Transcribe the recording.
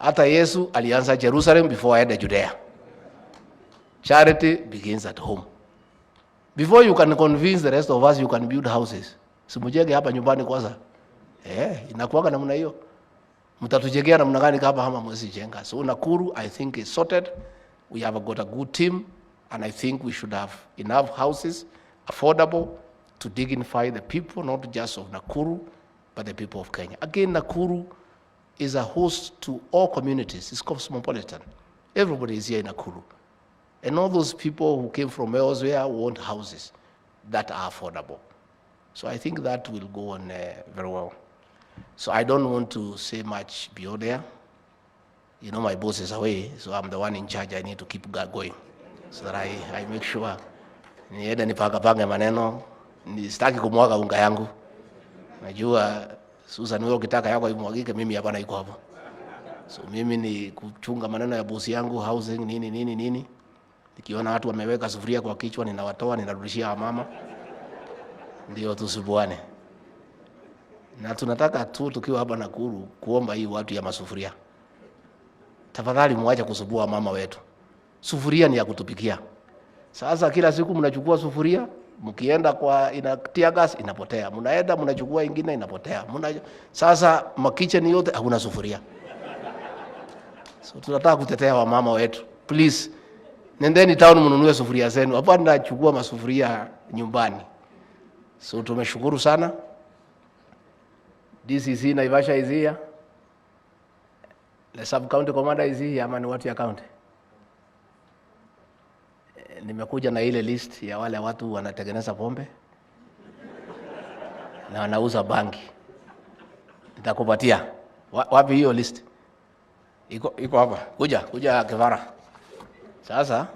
Hata Yesu alianza Jerusalem before aende Judea. Charity begins at home. Before you can convince the rest of us, you can build houses. Simujenge hapa nyumbani kwanza. Inakuwa namna hiyo. Mtatujengea namna gani kama hama mwezi jenga? So Nakuru, I think, is sorted. We have got a good team, and I think we should have enough houses, affordable, to dignify the people, not just of Nakuru, but the people of Kenya. Again, Nakuru is a host to all communities. It's cosmopolitan. Everybody is here in Nakuru. And all those people who came from elsewhere want houses that are affordable. So I think that will go on very well. So I don't want to say much beyond there. You know, my boss is away, so I'm the one in charge. I need to keep going so that I make sure nienda nipanga maneno, sitaki kumwaga unga yangu. Najua Susan, wewe ukitaka yako imwagike, mimi hapa naiko hapo. So mimi ni kuchunga maneno ya boss yangu, housing nini. Nikiona watu wameweka sufuria kwa kichwa, ninawatoa, ninarudishia mama. Ndio tusibuane. Na tunataka tu tukiwa hapa Nakuru kuomba hii watu ya masufuria. Tafadhali muache kusubua mama wetu. Sufuria ni ya kutupikia. Sasa kila siku mnachukua sufuria, mkienda kwa inatia gas inapotea. Mnaenda mnachukua ingine inapotea. Sasa kitchen yote hakuna sufuria. So tunataka kutetea wa mama wetu. Please, nendeni town mnunue sufuria zenu. Hapa tunachukua masufuria nyumbani. So tumeshukuru sana. DCC Naivasha is here. The sub-county commander is here, ama ni watu ya county. Nimekuja na ile list ya wale watu wanatengeneza pombe na wanauza bangi. Nitakupatia. Wapi hiyo list? Iko hapa. Kuja Kivara. Sasa